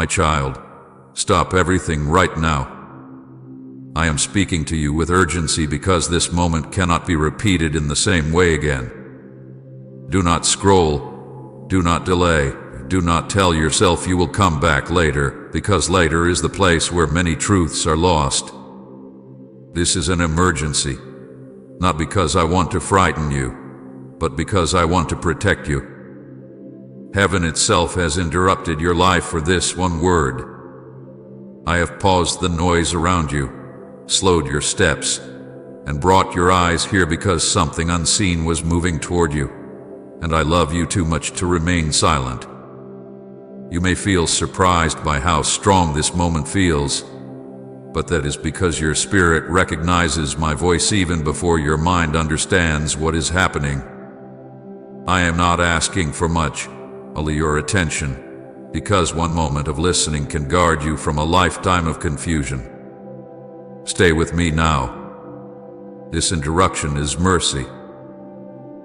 My child, stop everything right now. I am speaking to you with urgency because this moment cannot be repeated in the same way again. Do not scroll, do not delay, do not tell yourself you will come back later, because later is the place where many truths are lost. This is an emergency, not because I want to frighten you, but because I want to protect you. Heaven itself has interrupted your life for this one word. I have paused the noise around you, slowed your steps, and brought your eyes here because something unseen was moving toward you, and I love you too much to remain silent. You may feel surprised by how strong this moment feels, but that is because your spirit recognizes my voice even before your mind understands what is happening. I am not asking for much, only your attention, because one moment of listening can guard you from a lifetime of confusion. Stay with me now. This interruption is mercy.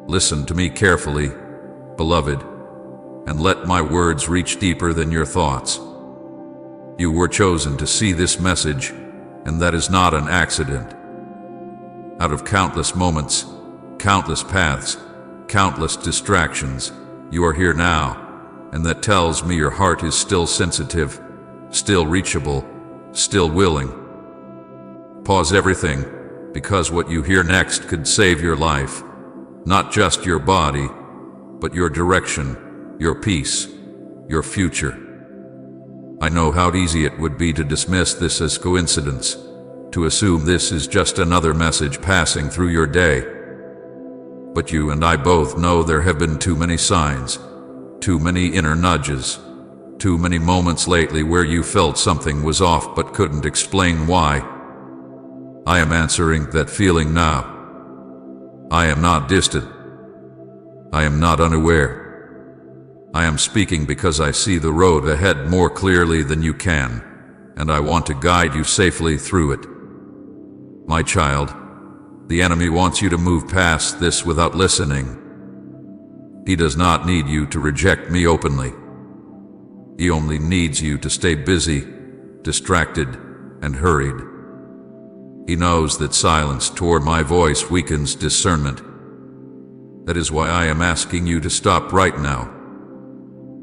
Listen to me carefully, beloved, and let my words reach deeper than your thoughts. You were chosen to see this message, and that is not an accident. Out of countless moments, countless paths, countless distractions, you are here now, and that tells me your heart is still sensitive, still reachable, still willing. Pause everything, because what you hear next could save your life, not just your body, but your direction, your peace, your future. I know how easy it would be to dismiss this as coincidence, to assume this is just another message passing through your day. But you and I both know there have been too many signs, too many inner nudges, too many moments lately where you felt something was off but couldn't explain why. I am answering that feeling now. I am not distant. I am not unaware. I am speaking because I see the road ahead more clearly than you can, and I want to guide you safely through it. My child, the enemy wants you to move past this without listening. He does not need you to reject me openly. He only needs you to stay busy, distracted, and hurried. He knows that silence toward my voice weakens discernment. That is why I am asking you to stop right now.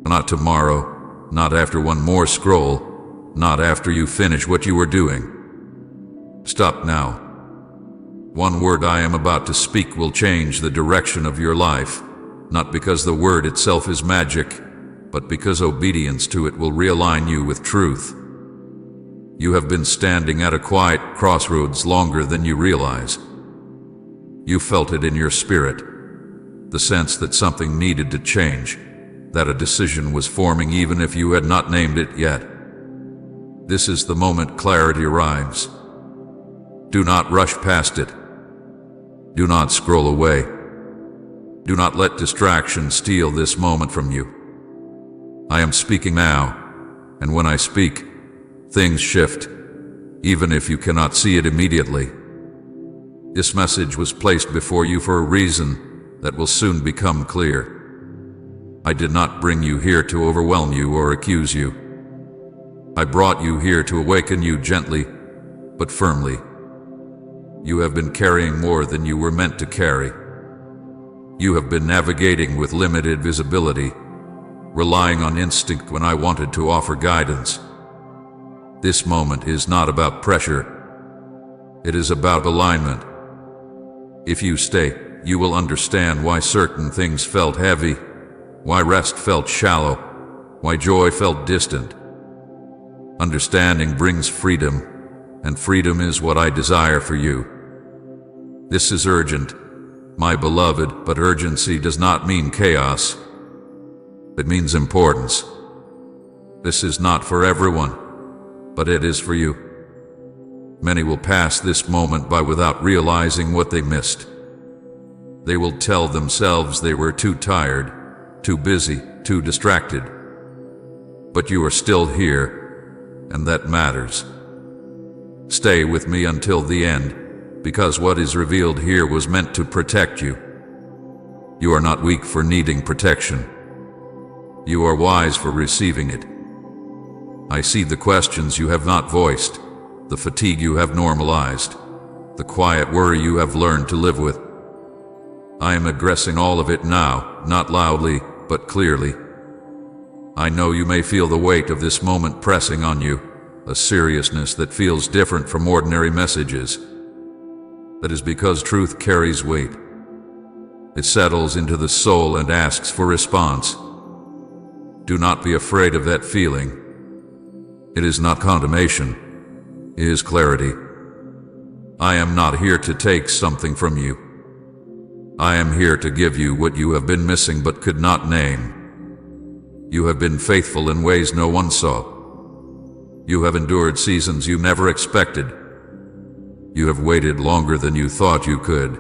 Not tomorrow, not after one more scroll, not after you finish what you were doing. Stop now. One word I am about to speak will change the direction of your life, not because the word itself is magic, but because obedience to it will realign you with truth. You have been standing at a quiet crossroads longer than you realize. You felt it in your spirit, the sense that something needed to change, that a decision was forming even if you had not named it yet. This is the moment clarity arrives. Do not rush past it. Do not scroll away. Do not let distraction steal this moment from you. I am speaking now, and when I speak, things shift, even if you cannot see it immediately. This message was placed before you for a reason that will soon become clear. I did not bring you here to overwhelm you or accuse you. I brought you here to awaken you gently, but firmly. You have been carrying more than you were meant to carry. You have been navigating with limited visibility, relying on instinct when I wanted to offer guidance. This moment is not about pressure. It is about alignment. If you stay, you will understand why certain things felt heavy, why rest felt shallow, why joy felt distant. Understanding brings freedom, and freedom is what I desire for you. This is urgent, my beloved, but urgency does not mean chaos. It means importance. This is not for everyone, but it is for you. Many will pass this moment by without realizing what they missed. They will tell themselves they were too tired, too busy, too distracted. But you are still here, and that matters. Stay with me until the end, because what is revealed here was meant to protect you. You are not weak for needing protection. You are wise for receiving it. I see the questions you have not voiced, the fatigue you have normalized, the quiet worry you have learned to live with. I am addressing all of it now, not loudly, but clearly. I know you may feel the weight of this moment pressing on you, a seriousness that feels different from ordinary messages. That is because truth carries weight. It settles into the soul and asks for response. Do not be afraid of that feeling. It is not condemnation. It is clarity. I am not here to take something from you. I am here to give you what you have been missing but could not name. You have been faithful in ways no one saw. You have endured seasons you never expected. You have waited longer than you thought you could.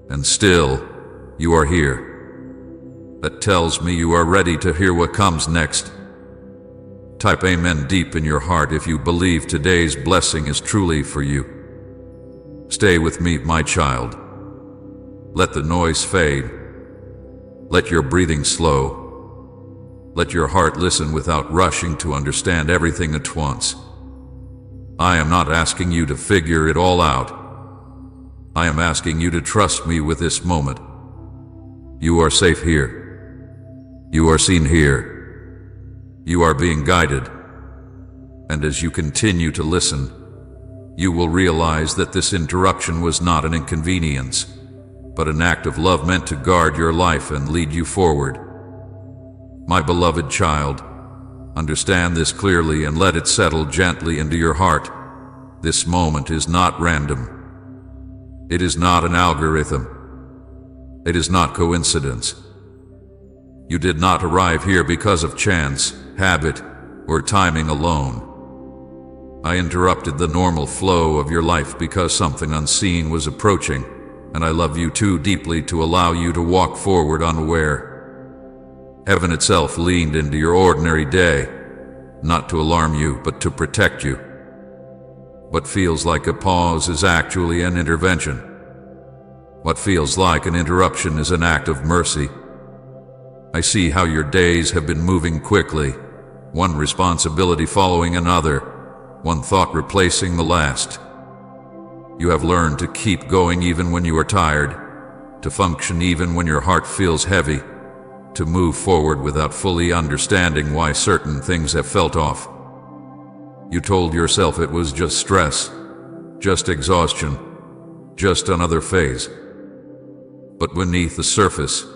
And still, you are here. That tells me you are ready to hear what comes next. Type Amen deep in your heart if you believe today's blessing is truly for you. Stay with me, my child. Let the noise fade. Let your breathing slow. Let your heart listen without rushing to understand everything at once. I am not asking you to figure it all out. I am asking you to trust me with this moment. You are safe here. You are seen here. You are being guided. And as you continue to listen, you will realize that this interruption was not an inconvenience, but an act of love meant to guard your life and lead you forward. My beloved child, understand this clearly and let it settle gently into your heart. This moment is not random. It is not an algorithm. It is not coincidence. You did not arrive here because of chance, habit, or timing alone. I interrupted the normal flow of your life because something unseen was approaching, and I love you too deeply to allow you to walk forward unaware. Heaven itself leaned into your ordinary day, not to alarm you, but to protect you. What feels like a pause is actually an intervention. What feels like an interruption is an act of mercy. I see how your days have been moving quickly, one responsibility following another, one thought replacing the last. You have learned to keep going even when you are tired, to function even when your heart feels heavy, to move forward without fully understanding why certain things have felt off. You told yourself it was just stress, just exhaustion, just another phase. But beneath the surface,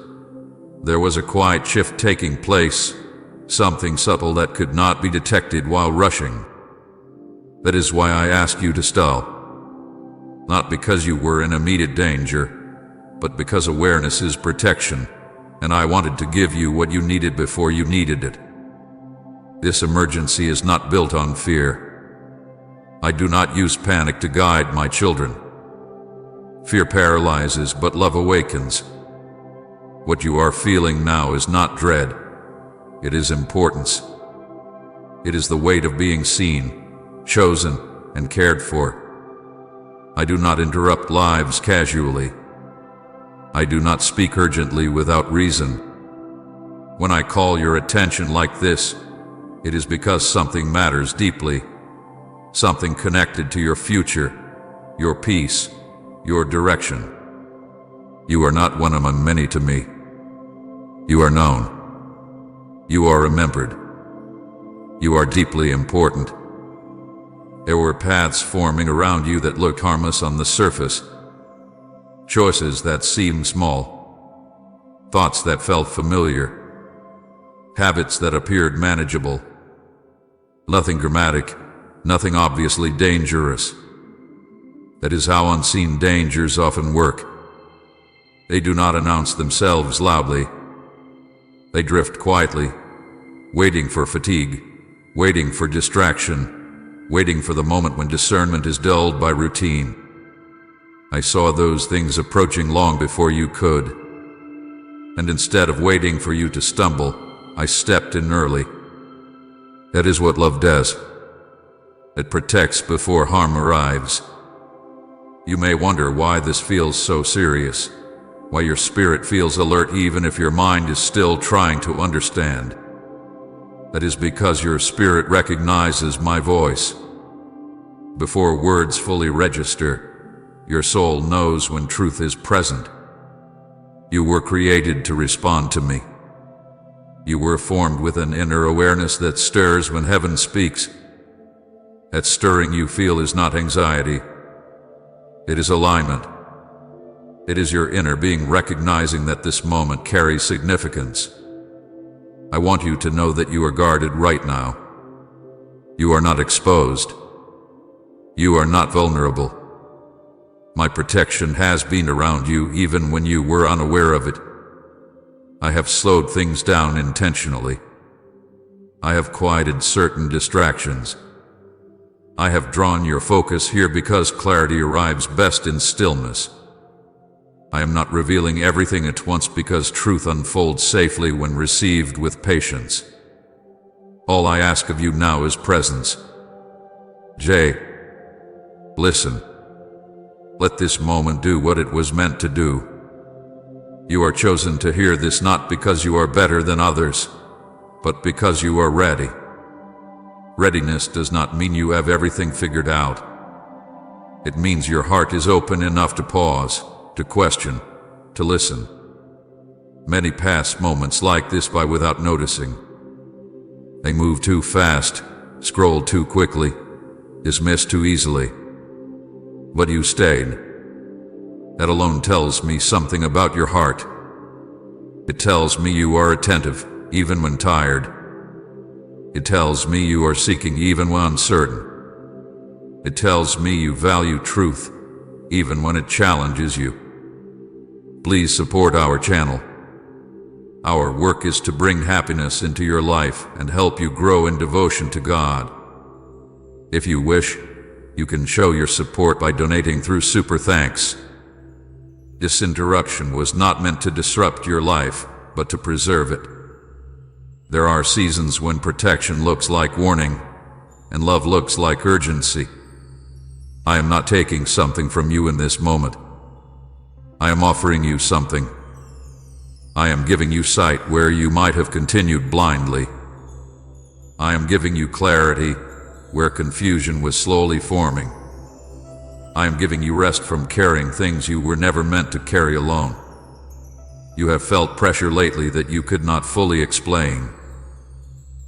there was a quiet shift taking place, something subtle that could not be detected while rushing. That is why I asked you to stop. Not because you were in immediate danger, but because awareness is protection, and I wanted to give you what you needed before you needed it. This emergency is not built on fear. I do not use panic to guide my children. Fear paralyzes, but love awakens. What you are feeling now is not dread. It is importance. It is the weight of being seen, chosen, and cared for. I do not interrupt lives casually. I do not speak urgently without reason. When I call your attention like this, it is because something matters deeply, something connected to your future, your peace, your direction. You are not one among many to me. You are known. You are remembered. You are deeply important. There were paths forming around you that looked harmless on the surface, choices that seemed small, thoughts that felt familiar, habits that appeared manageable. Nothing dramatic, nothing obviously dangerous. That is how unseen dangers often work. They do not announce themselves loudly. They drift quietly, waiting for fatigue, waiting for distraction, waiting for the moment when discernment is dulled by routine. I saw those things approaching long before you could. And instead of waiting for you to stumble, I stepped in early. That is what love does. It protects before harm arrives. You may wonder why this feels so serious, why your spirit feels alert even if your mind is still trying to understand. That is because your spirit recognizes my voice. Before words fully register, your soul knows when truth is present. You were created to respond to me. You were formed with an inner awareness that stirs when heaven speaks. That stirring you feel is not anxiety. It is alignment. It is your inner being recognizing that this moment carries significance. I want you to know that you are guarded right now. You are not exposed. You are not vulnerable. My protection has been around you even when you were unaware of it. I have slowed things down intentionally. I have quieted certain distractions. I have drawn your focus here because clarity arrives best in stillness. I am not revealing everything at once because truth unfolds safely when received with patience. All I ask of you now is presence. Jay, listen. Let this moment do what it was meant to do. You are chosen to hear this not because you are better than others, but because you are ready. Readiness does not mean you have everything figured out. It means your heart is open enough to pause, to question, to listen. Many pass moments like this by without noticing. They move too fast, scroll too quickly, dismiss too easily. But you stayed. That alone tells me something about your heart. It tells me you are attentive, even when tired. It tells me you are seeking even when uncertain. It tells me you value truth, even when it challenges you. Please support our channel. Our work is to bring happiness into your life and help you grow in devotion to God. If you wish, you can show your support by donating through Super Thanks. This interruption was not meant to disrupt your life, but to preserve it. There are seasons when protection looks like warning, and love looks like urgency. I am not taking something from you in this moment. I am offering you something. I am giving you sight where you might have continued blindly. I am giving you clarity where confusion was slowly forming. I am giving you rest from carrying things you were never meant to carry alone. You have felt pressure lately that you could not fully explain.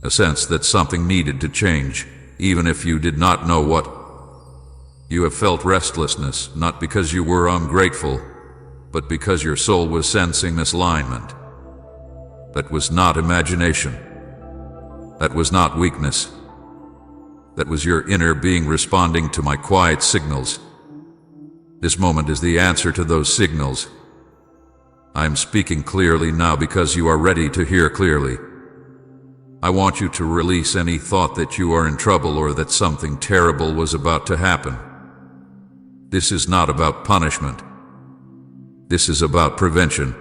A sense that something needed to change, even if you did not know what. You have felt restlessness, not because you were ungrateful, but because your soul was sensing misalignment. That was not imagination. That was not weakness. That was your inner being responding to my quiet signals. This moment is the answer to those signals. I am speaking clearly now because you are ready to hear clearly. I want you to release any thought that you are in trouble or that something terrible was about to happen. This is not about punishment. This is about prevention.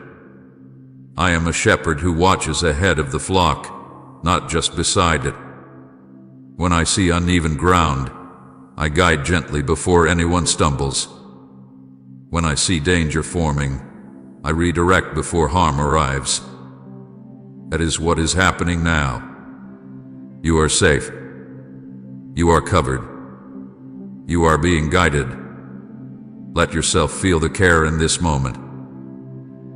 I am a shepherd who watches ahead of the flock, not just beside it. When I see uneven ground, I guide gently before anyone stumbles. When I see danger forming, I redirect before harm arrives. That is what is happening now. You are safe. You are covered. You are being guided. Let yourself feel the care in this moment.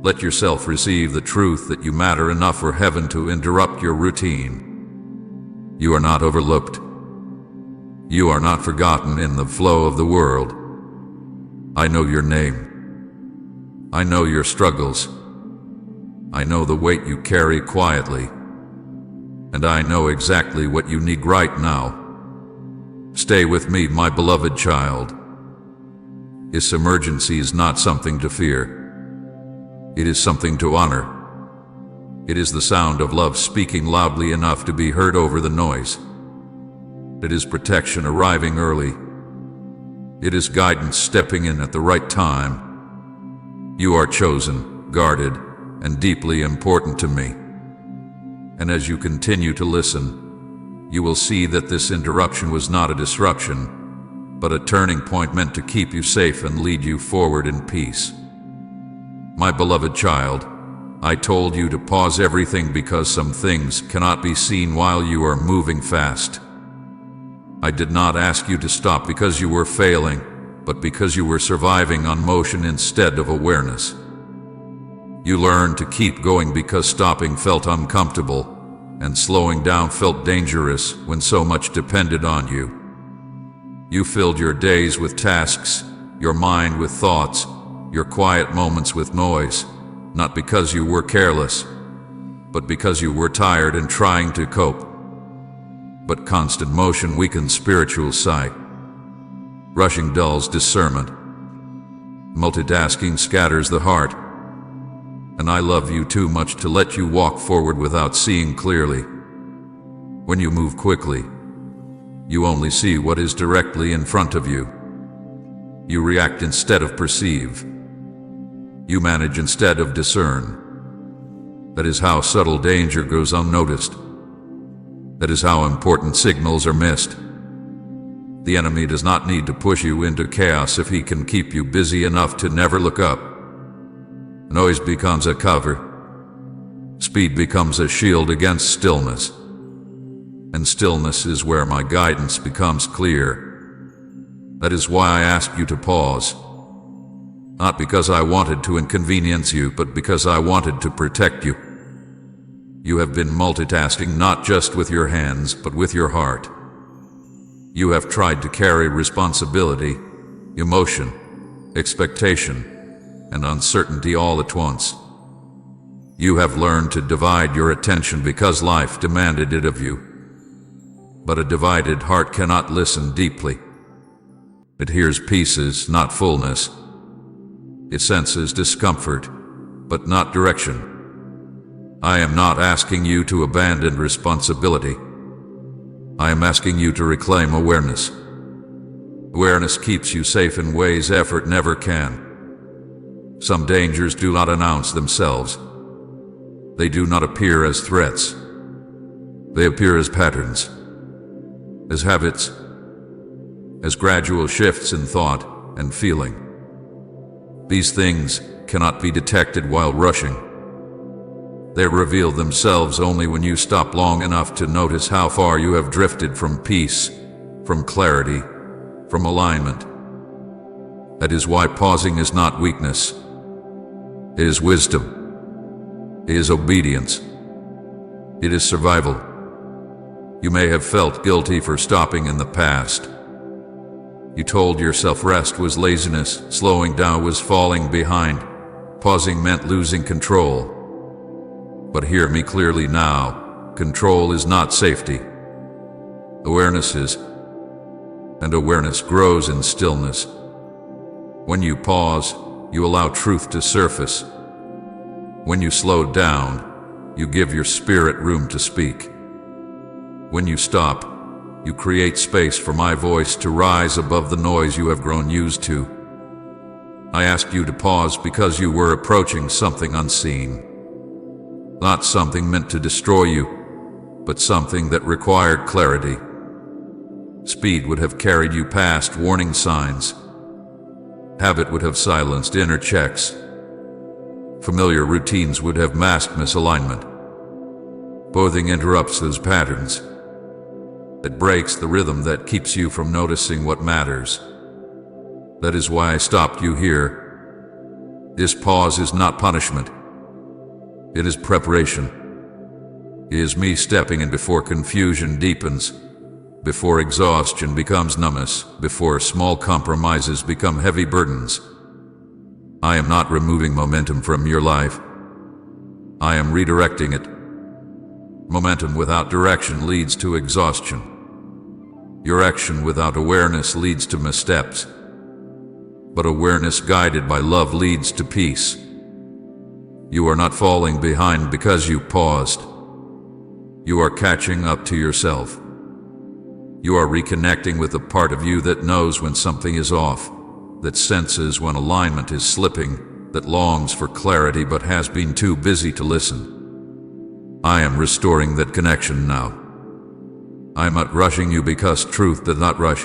Let yourself receive the truth that you matter enough for heaven to interrupt your routine. You are not overlooked. You are not forgotten in the flow of the world. I know your name. I know your struggles. I know the weight you carry quietly. And I know exactly what you need right now. Stay with me, my beloved child. This emergency is not something to fear. It is something to honor. It is the sound of love speaking loudly enough to be heard over the noise. It is protection arriving early. It is guidance stepping in at the right time. You are chosen, guarded, and deeply important to me. And as you continue to listen, you will see that this interruption was not a disruption, but a turning point meant to keep you safe and lead you forward in peace. My beloved child, I told you to pause everything because some things cannot be seen while you are moving fast. I did not ask you to stop because you were failing, but because you were surviving on motion instead of awareness. You learned to keep going because stopping felt uncomfortable, and slowing down felt dangerous when so much depended on you. You filled your days with tasks, your mind with thoughts, your quiet moments with noise, not because you were careless, but because you were tired and trying to cope. But constant motion weakens spiritual sight. Rushing dulls discernment. Multitasking scatters the heart. And I love you too much to let you walk forward without seeing clearly. When you move quickly, you only see what is directly in front of you. You react instead of perceive. You manage instead of discern. That is how subtle danger goes unnoticed. That is how important signals are missed. The enemy does not need to push you into chaos if he can keep you busy enough to never look up. Noise becomes a cover. Speed becomes a shield against stillness. And stillness is where my guidance becomes clear. That is why I ask you to pause. Not because I wanted to inconvenience you, but because I wanted to protect you. You have been multitasking not just with your hands, but with your heart. You have tried to carry responsibility, emotion, expectation, and uncertainty all at once. You have learned to divide your attention because life demanded it of you. But a divided heart cannot listen deeply. It hears pieces, not fullness. It senses discomfort, but not direction. I am not asking you to abandon responsibility. I am asking you to reclaim awareness. Awareness keeps you safe in ways effort never can. Some dangers do not announce themselves. They do not appear as threats. They appear as patterns, as habits, as gradual shifts in thought and feeling. These things cannot be detected while rushing. They reveal themselves only when you stop long enough to notice how far you have drifted from peace, from clarity, from alignment. That is why pausing is not weakness. It is wisdom. It is obedience. It is survival. You may have felt guilty for stopping in the past. You told yourself rest was laziness, slowing down was falling behind, pausing meant losing control. But hear me clearly now, control is not safety. Awareness is, and awareness grows in stillness. When you pause, you allow truth to surface. When you slow down, you give your spirit room to speak. When you stop, you create space for my voice to rise above the noise you have grown used to. I asked you to pause because you were approaching something unseen. Not something meant to destroy you, but something that required clarity. Speed would have carried you past warning signs. Habit would have silenced inner checks. Familiar routines would have masked misalignment. Pausing interrupts those patterns. It breaks the rhythm that keeps you from noticing what matters. That is why I stopped you here. This pause is not punishment. It is preparation. It is me stepping in before confusion deepens, before exhaustion becomes numbness, before small compromises become heavy burdens. I am not removing momentum from your life. I am redirecting it. Momentum without direction leads to exhaustion. Your action without awareness leads to missteps. But awareness guided by love leads to peace. You are not falling behind because you paused. You are catching up to yourself. You are reconnecting with the part of you that knows when something is off, that senses when alignment is slipping, that longs for clarity but has been too busy to listen. I am restoring that connection now. I am not rushing you because truth does not rush.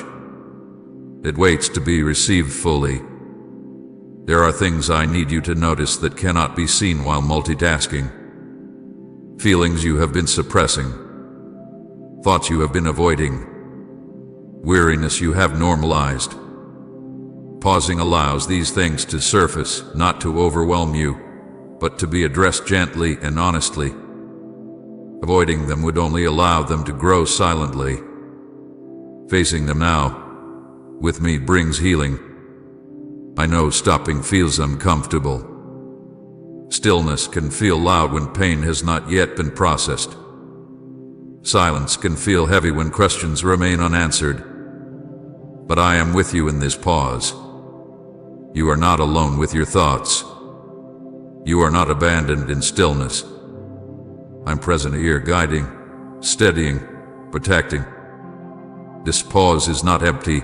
It waits to be received fully. There are things I need you to notice that cannot be seen while multitasking. Feelings you have been suppressing. Thoughts you have been avoiding. Weariness you have normalized. Pausing allows these things to surface, not to overwhelm you, but to be addressed gently and honestly. Avoiding them would only allow them to grow silently. Facing them now, with me, brings healing. I know stopping feels uncomfortable. Stillness can feel loud when pain has not yet been processed. Silence can feel heavy when questions remain unanswered. But I am with you in this pause. You are not alone with your thoughts. You are not abandoned in stillness. I'm present here, guiding, steadying, protecting. This pause is not empty.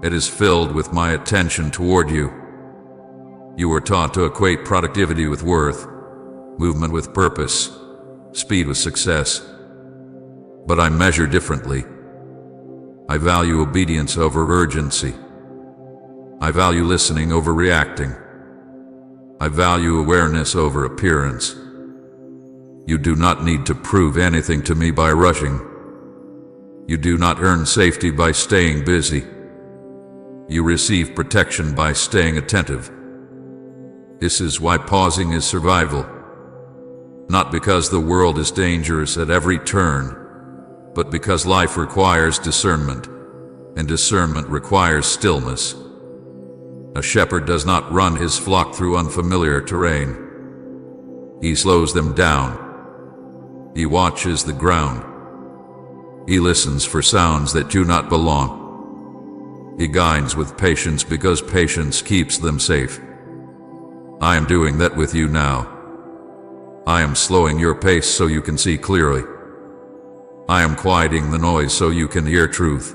It is filled with my attention toward you. You were taught to equate productivity with worth, movement with purpose, speed with success. But I measure differently. I value obedience over urgency. I value listening over reacting. I value awareness over appearance. You do not need to prove anything to me by rushing. You do not earn safety by staying busy. You receive protection by staying attentive. This is why pausing is survival. Not because the world is dangerous at every turn, but because life requires discernment, and discernment requires stillness. A shepherd does not run his flock through unfamiliar terrain. He slows them down. He watches the ground. He listens for sounds that do not belong. He guides with patience because patience keeps them safe. I am doing that with you now. I am slowing your pace so you can see clearly. I am quieting the noise so you can hear truth.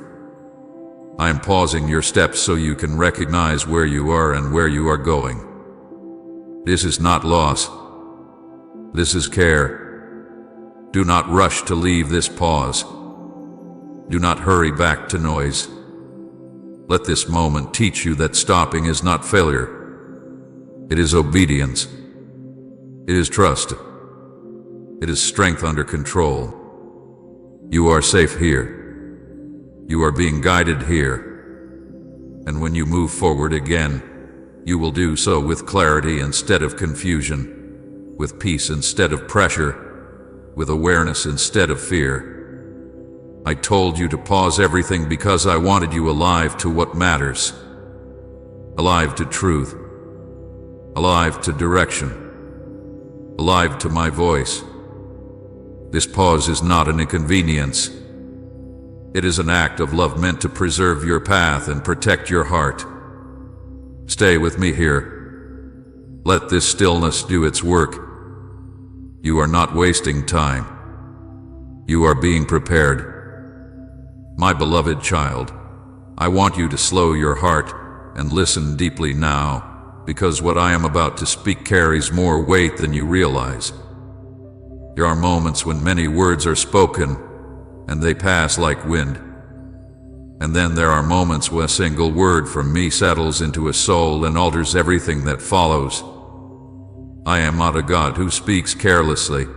I am pausing your steps so you can recognize where you are and where you are going. This is not loss. This is care. Do not rush to leave this pause. Do not hurry back to noise. Let this moment teach you that stopping is not failure. It is obedience. It is trust. It is strength under control. You are safe here. You are being guided here. And when you move forward again, you will do so with clarity instead of confusion, with peace instead of pressure, with awareness instead of fear. I told you to pause everything because I wanted you alive to what matters. Alive to truth. Alive to direction. Alive to my voice. This pause is not an inconvenience. It is an act of love meant to preserve your path and protect your heart. Stay with me here. Let this stillness do its work. You are not wasting time. You are being prepared. My beloved child, I want you to slow your heart and listen deeply now, because what I am about to speak carries more weight than you realize. There are moments when many words are spoken, and they pass like wind. And then there are moments when a single word from me settles into a soul and alters everything that follows. I am not a God who speaks carelessly.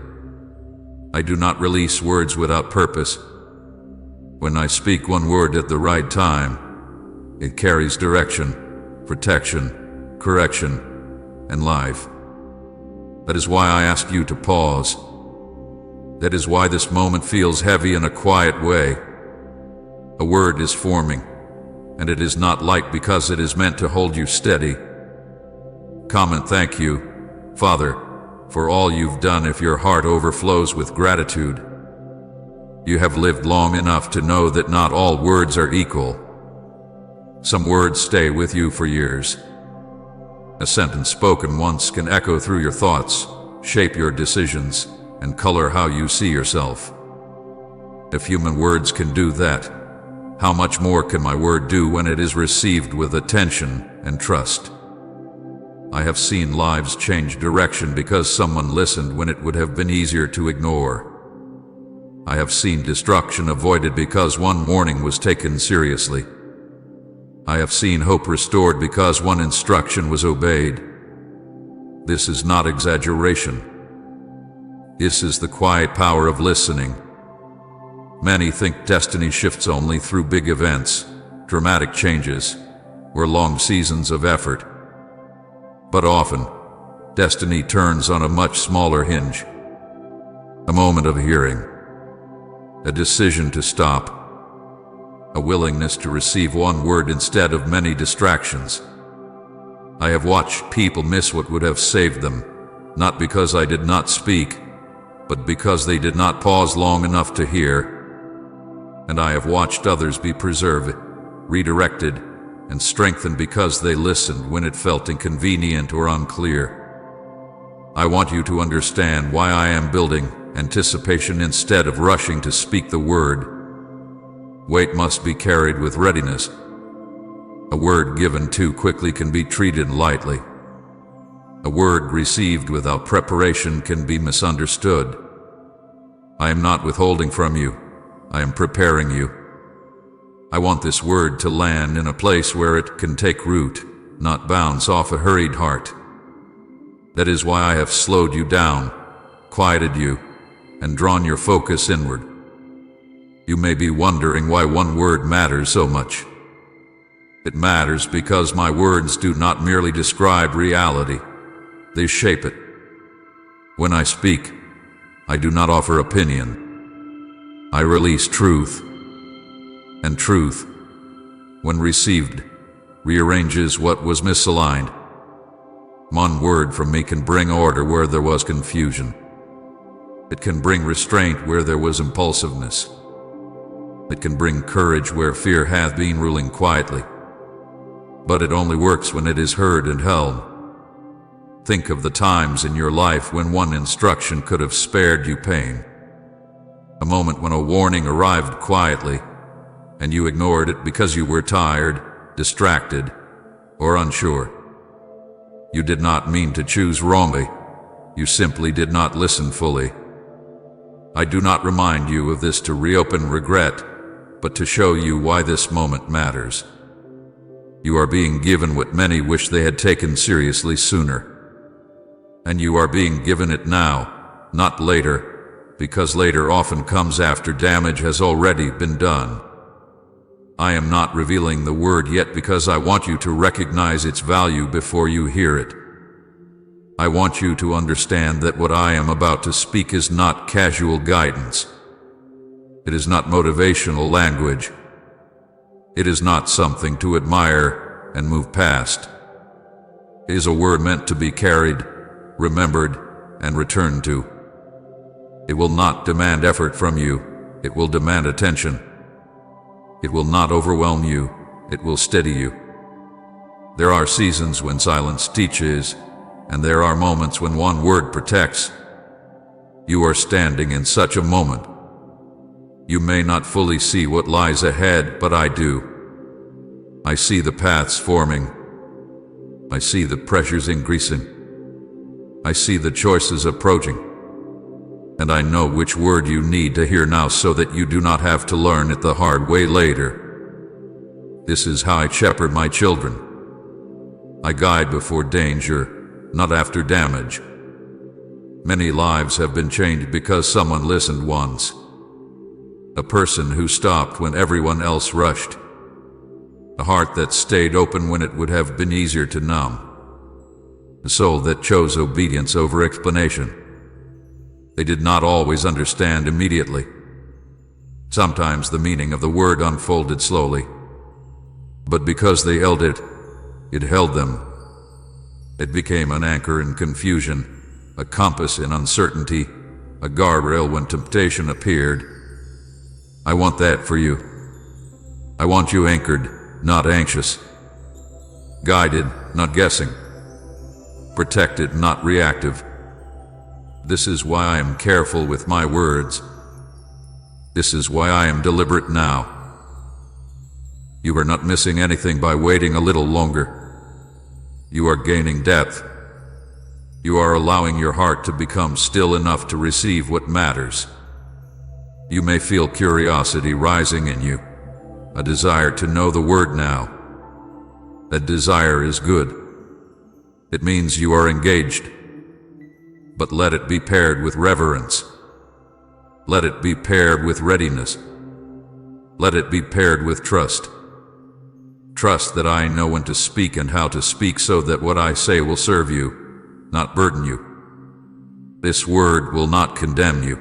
I do not release words without purpose. When I speak one word at the right time, it carries direction, protection, correction, and life. That is why I ask you to pause. That is why this moment feels heavy in a quiet way. A word is forming, and it is not light because it is meant to hold you steady. Come and thank you, Father, for all you've done if your heart overflows with gratitude. You have lived long enough to know that not all words are equal. Some words stay with you for years. A sentence spoken once can echo through your thoughts, shape your decisions, and color how you see yourself. If human words can do that, how much more can my word do when it is received with attention and trust? I have seen lives change direction because someone listened when it would have been easier to ignore. I have seen destruction avoided because one warning was taken seriously. I have seen hope restored because one instruction was obeyed. This is not exaggeration. This is the quiet power of listening. Many think destiny shifts only through big events, dramatic changes, or long seasons of effort. But often, destiny turns on a much smaller hinge. A moment of hearing, a decision to stop, a willingness to receive one word instead of many distractions. I have watched people miss what would have saved them, not because I did not speak, but because they did not pause long enough to hear. And I have watched others be preserved, redirected, and strengthened because they listened when it felt inconvenient or unclear. I want you to understand why I am building anticipation instead of rushing to speak the word. Weight must be carried with readiness. A word given too quickly can be treated lightly. A word received without preparation can be misunderstood. I am not withholding from you. I am preparing you. I want this word to land in a place where it can take root, not bounce off a hurried heart. That is why I have slowed you down, quieted you, and drawn your focus inward. You may be wondering why one word matters so much. It matters because my words do not merely describe reality, they shape it. When I speak, I do not offer opinion. I release truth, and truth, when received, rearranges what was misaligned. One word from me can bring order where there was confusion. It can bring restraint where there was impulsiveness. It can bring courage where fear hath been ruling quietly. But it only works when it is heard and held. Think of the times in your life when one instruction could have spared you pain. A moment when a warning arrived quietly, and you ignored it because you were tired, distracted, or unsure. You did not mean to choose wrongly. You simply did not listen fully. I do not remind you of this to reopen regret, but to show you why this moment matters. You are being given what many wish they had taken seriously sooner. And you are being given it now, not later, because later often comes after damage has already been done. I am not revealing the word yet because I want you to recognize its value before you hear it. I want you to understand that what I am about to speak is not casual guidance. It is not motivational language. It is not something to admire and move past. It is a word meant to be carried, remembered, and returned to. It will not demand effort from you. It will demand attention. It will not overwhelm you. It will steady you. There are seasons when silence teaches, and there are moments when one word protects. You are standing in such a moment. You may not fully see what lies ahead, but I do. I see the paths forming. I see the pressures increasing. I see the choices approaching. And I know which word you need to hear now so that you do not have to learn it the hard way later. This is how I shepherd my children. I guide before danger, not after damage. Many lives have been changed because someone listened once. A person who stopped when everyone else rushed. A heart that stayed open when it would have been easier to numb. A soul that chose obedience over explanation. They did not always understand immediately. Sometimes the meaning of the word unfolded slowly. But because they held it, it held them. It became an anchor in confusion, a compass in uncertainty, a guardrail when temptation appeared. I want that for you. I want you anchored, not anxious. Guided, not guessing. Protected, not reactive. This is why I am careful with my words. This is why I am deliberate now. You are not missing anything by waiting a little longer. You are gaining depth. You are allowing your heart to become still enough to receive what matters. You may feel curiosity rising in you, a desire to know the word now. That desire is good. It means you are engaged. But let it be paired with reverence. Let it be paired with readiness. Let it be paired with trust. Trust that I know when to speak and how to speak so that what I say will serve you, not burden you. This word will not condemn you.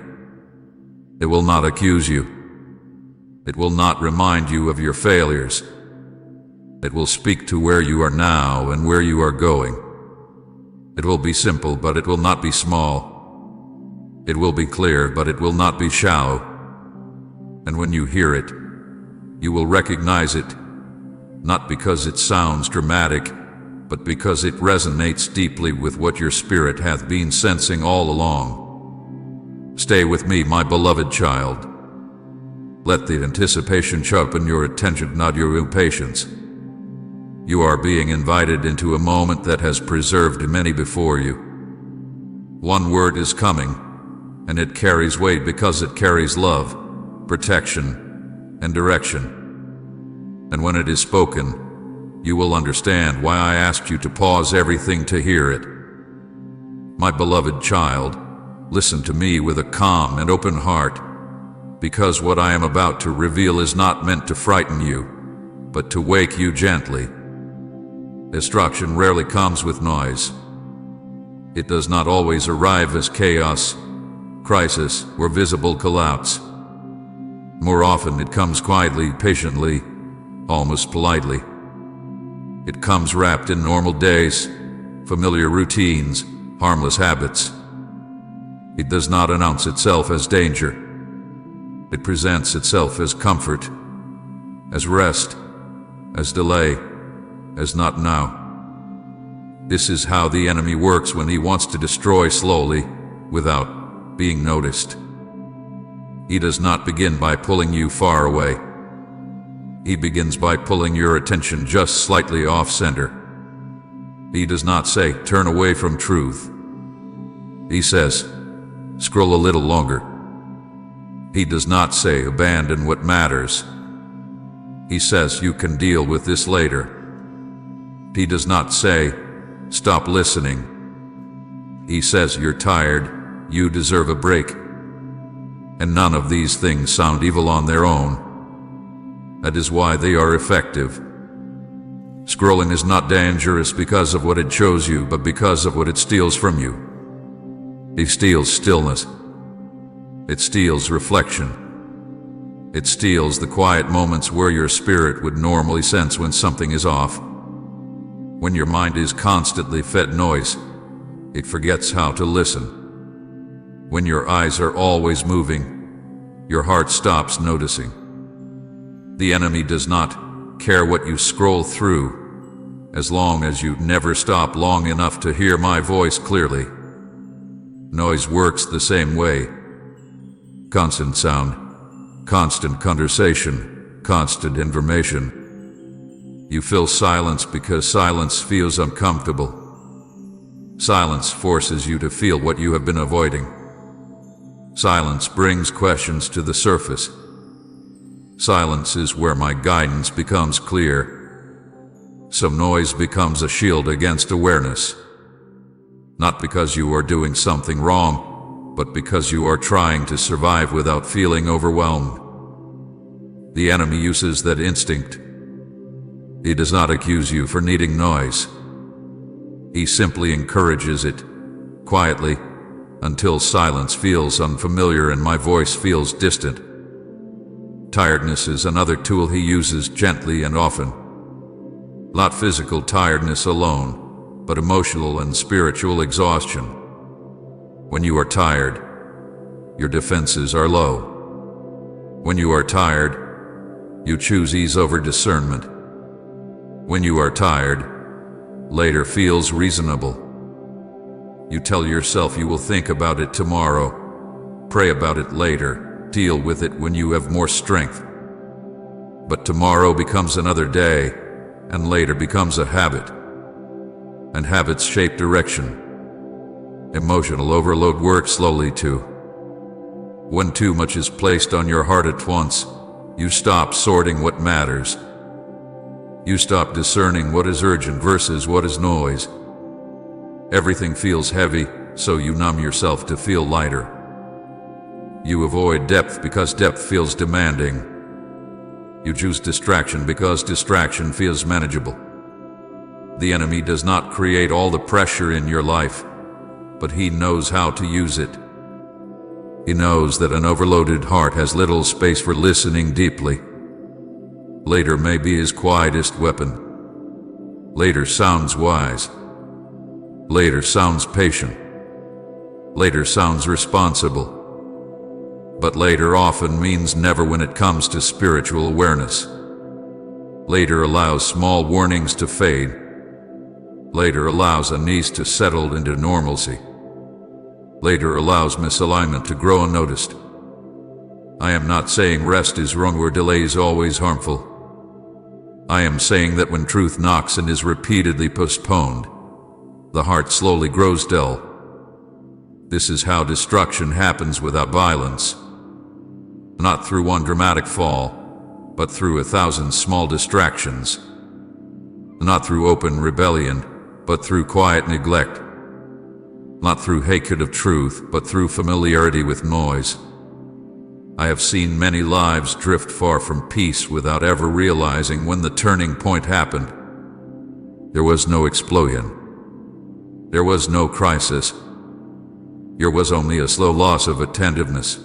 It will not accuse you. It will not remind you of your failures. It will speak to where you are now and where you are going. It will be simple, but it will not be small. It will be clear, but it will not be shallow. And when you hear it, you will recognize it, not because it sounds dramatic, but because it resonates deeply with what your spirit hath been sensing all along. Stay with me, my beloved child. Let the anticipation sharpen your attention, not your impatience. You are being invited into a moment that has preserved many before you. One word is coming, and it carries weight because it carries love, protection, and direction. And when it is spoken, you will understand why I asked you to pause everything to hear it. My beloved child, listen to me with a calm and open heart, because what I am about to reveal is not meant to frighten you, but to wake you gently. Destruction rarely comes with noise. It does not always arrive as chaos, crisis, or visible collapse. More often it comes quietly, patiently, almost politely. It comes wrapped in normal days, familiar routines, harmless habits. It does not announce itself as danger. It presents itself as comfort, as rest, as delay, as not now. This is how the enemy works when he wants to destroy slowly, without being noticed. He does not begin by pulling you far away. He begins by pulling your attention just slightly off center. He does not say, turn away from truth. He says, scroll a little longer. He does not say, abandon what matters. He says, you can deal with this later. He does not say, stop listening. He says, you're tired, you deserve a break. And none of these things sound evil on their own. That is why they are effective. Scrolling is not dangerous because of what it shows you, but because of what it steals from you. It steals stillness. It steals reflection. It steals the quiet moments where your spirit would normally sense when something is off. When your mind is constantly fed noise, it forgets how to listen. When your eyes are always moving, your heart stops noticing. The enemy does not care what you scroll through, as long as you never stop long enough to hear my voice clearly. Noise works the same way. Constant sound, constant conversation, constant information. You fill silence because silence feels uncomfortable. Silence forces you to feel what you have been avoiding. Silence brings questions to the surface. Silence is where my guidance becomes clear. So noise becomes a shield against awareness. Not because you are doing something wrong, but because you are trying to survive without feeling overwhelmed. The enemy uses that instinct. He does not accuse you for needing noise. He simply encourages it, quietly, until silence feels unfamiliar and my voice feels distant. Tiredness is another tool he uses gently and often. Not physical tiredness alone, but emotional and spiritual exhaustion. When you are tired, your defenses are low. When you are tired, you choose ease over discernment. When you are tired, later feels reasonable. You tell yourself you will think about it tomorrow, pray about it later, deal with it when you have more strength. But tomorrow becomes another day, and later becomes a habit. And habits shape direction. Emotional overload works slowly too. When too much is placed on your heart at once, you stop sorting what matters. You stop discerning what is urgent versus what is noise. Everything feels heavy, so you numb yourself to feel lighter. You avoid depth because depth feels demanding. You choose distraction because distraction feels manageable. The enemy does not create all the pressure in your life, but he knows how to use it. He knows that an overloaded heart has little space for listening deeply. Later may be his quietest weapon. Later sounds wise. Later sounds patient. Later sounds responsible. But later often means never when it comes to spiritual awareness. Later allows small warnings to fade. Later allows unease to settle into normalcy. Later allows misalignment to grow unnoticed. I am not saying rest is wrong or delay is always harmful. I am saying that when truth knocks and is repeatedly postponed, the heart slowly grows dull. This is how destruction happens without violence. Not through one dramatic fall, but through 1,000 small distractions. Not through open rebellion, but through quiet neglect. Not through hatred of truth, but through familiarity with noise. I have seen many lives drift far from peace without ever realizing when the turning point happened. There was no explosion. There was no crisis. There was only a slow loss of attentiveness.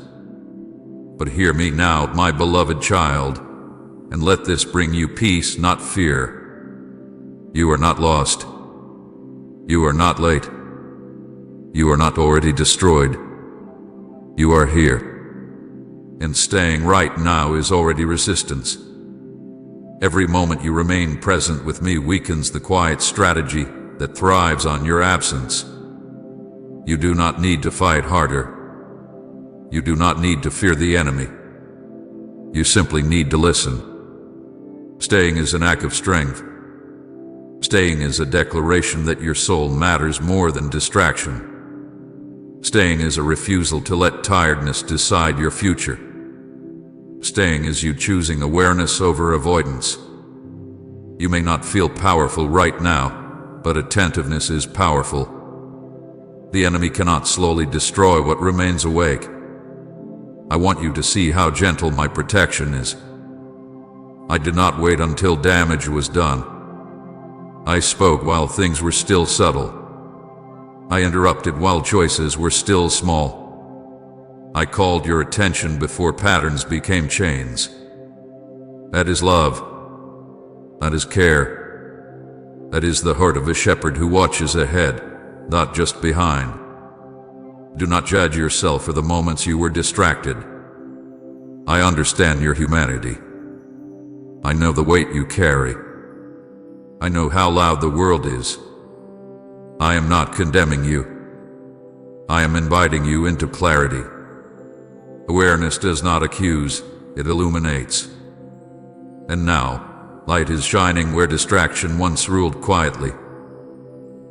But hear me now, my beloved child, and let this bring you peace, not fear. You are not lost. You are not late. You are not already destroyed. You are here. And staying right now is already resistance. Every moment you remain present with me weakens the quiet strategy that thrives on your absence. You do not need to fight harder. You do not need to fear the enemy. You simply need to listen. Staying is an act of strength. Staying is a declaration that your soul matters more than distraction. Staying is a refusal to let tiredness decide your future. Staying is you choosing awareness over avoidance. You may not feel powerful right now, but attentiveness is powerful. The enemy cannot slowly destroy what remains awake. I want you to see how gentle my protection is. I did not wait until damage was done. I spoke while things were still subtle. I interrupted while choices were still small. I called your attention before patterns became chains. That is love. That is care. That is the heart of a shepherd who watches ahead, not just behind. Do not judge yourself for the moments you were distracted. I understand your humanity. I know the weight you carry. I know how loud the world is. I am not condemning you. I am inviting you into clarity. Awareness does not accuse, it illuminates. And now, light is shining where distraction once ruled quietly.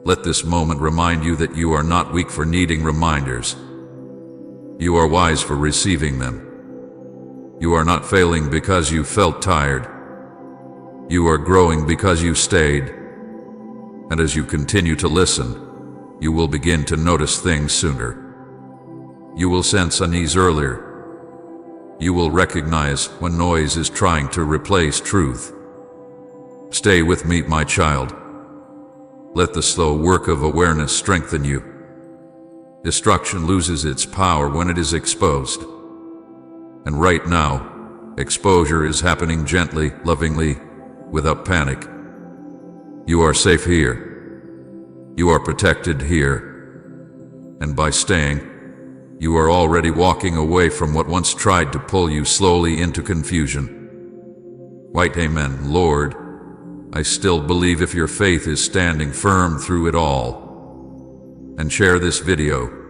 Let this moment remind you that you are not weak for needing reminders. You are wise for receiving them. You are not failing because you felt tired. You are growing because you stayed. And as you continue to listen, you will begin to notice things sooner. You will sense unease earlier. You will recognize when noise is trying to replace truth. Stay with me, my child. Let the slow work of awareness strengthen you. Destruction loses its power when it is exposed. And right now, exposure is happening gently, lovingly, without panic. You are safe here. You are protected here. And by staying, you are already walking away from what once tried to pull you slowly into confusion. White Amen, Lord. I still believe if your faith is standing firm through it all. And share this video.